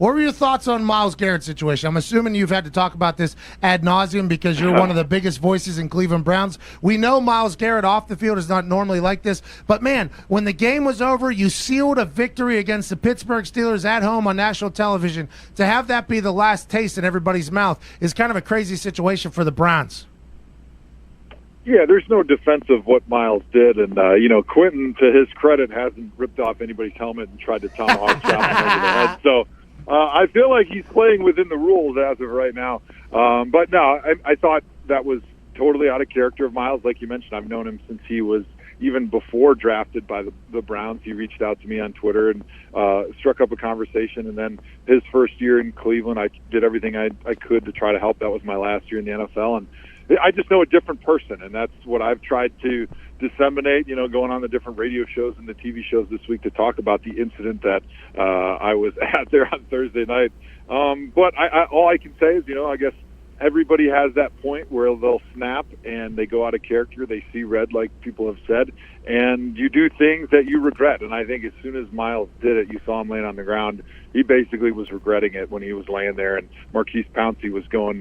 What were your thoughts on Myles Garrett's situation? I'm assuming you've had to talk about this ad nauseum because you're one of the biggest voices in Cleveland Browns. We know Myles Garrett off the field is not normally like this, but man, when the game was over, you sealed a victory against the Pittsburgh Steelers at home on national television. To have that be the last taste in everybody's mouth is kind of a crazy situation for the Browns. Yeah, there's no defense of what Myles did, and Quentin, to his credit, hasn't ripped off anybody's helmet and tried to tomahawk chop him over the head. So I feel like he's playing within the rules as of right now. But no, I thought that was totally out of character of Myles. Like you mentioned, I've known him since he was even before drafted by the Browns. He reached out to me on Twitter and struck up a conversation. And then his first year in Cleveland, I did everything I could to try to help. That was my last year in the NFL, and I just know a different person, and that's what I've tried to disseminate, going on the different radio shows and the TV shows this week to talk about the incident that I was at there on Thursday night. But all I can say is, I guess everybody has that point where they'll snap and they go out of character. They see red, like people have said, and you do things that you regret. And I think as soon as Myles did it, you saw him laying on the ground. He basically was regretting it when he was laying there, and Marquise Pouncey was going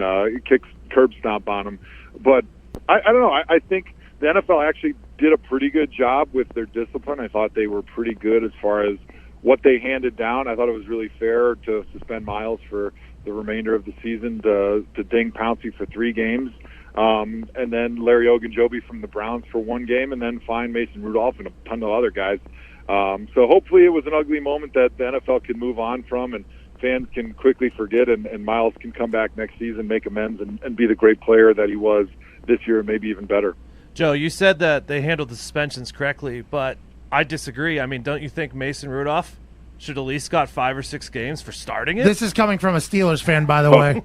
curb stomp on him. But I don't know. I think the NFL actually did a pretty good job with their discipline. I thought they were pretty good as far as what they handed down. I thought it was really fair to suspend Myles for the remainder of the season, to ding Pouncey for 3 games, and then Larry Ogunjobi from the Browns for 1 game, and then fine Mason Rudolph and a ton of other guys. So hopefully it was an ugly moment that the NFL can move on from, and fans can quickly forget, and Myles can come back next season, make amends, and be the great player that he was this year, and maybe even better. Joe, you said that they handled the suspensions correctly, but I disagree. I mean, don't you think Mason Rudolph should at least got 5 or 6 games for starting it? This is coming from a Steelers fan, by the way.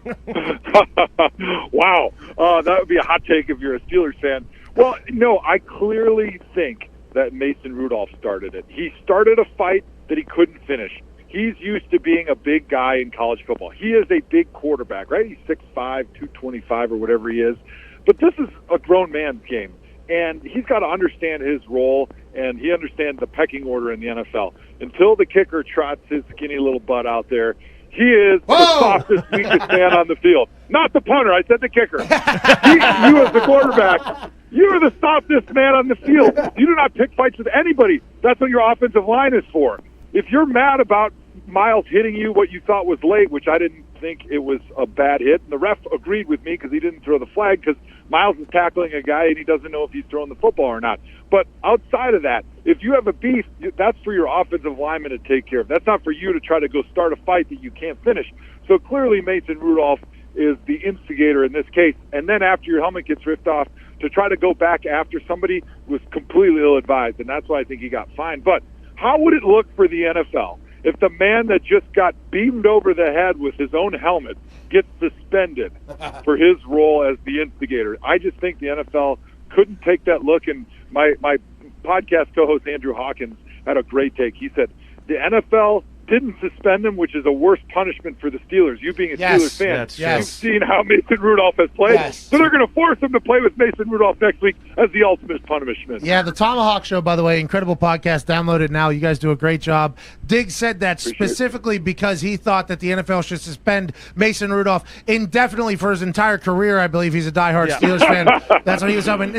Wow. That would be a hot take if you're a Steelers fan. Well, no, I clearly think that Mason Rudolph started it. He started a fight that he couldn't finish. He's used to being a big guy in college football. He is a big quarterback, right? He's 6'5", 225 or whatever he is. But this is a grown man's game, and he's got to understand his role, and he understands the pecking order in the NFL. Until the kicker trots his skinny little butt out there, he is the softest, weakest man on the field. Not the punter. I said the kicker. You as the quarterback, you are the softest man on the field. You do not pick fights with anybody. That's what your offensive line is for. If you're mad about Myles hitting you what you thought was late, which I didn't think it was a bad hit, and the ref agreed with me because he didn't throw the flag because Myles is tackling a guy and he doesn't know if he's throwing the football or not. But outside of that, if you have a beef, that's for your offensive lineman to take care of. That's not for you to try to go start a fight that you can't finish. So clearly Mason Rudolph is the instigator in this case. And then after your helmet gets ripped off, to try to go back after somebody was completely ill-advised, and that's why I think he got fined. But how would it look for the NFL if the man that just got beamed over the head with his own helmet gets suspended for his role as the instigator? I just think the NFL couldn't take that look, and my podcast co-host Andrew Hawkins had a great take. He said the NFL didn't suspend him, which is a worse punishment for the Steelers. You being a Steelers fan, you've seen how Mason Rudolph has played. So they're going to force him to play with Mason Rudolph next week as the ultimate punishment. Yeah, the Tomahawk Show, by the way, incredible podcast. Download it now. You guys do a great job. Diggs said that specifically because he thought that the NFL should suspend Mason Rudolph indefinitely for his entire career. I believe he's a diehard Steelers fan. That's what he was hoping.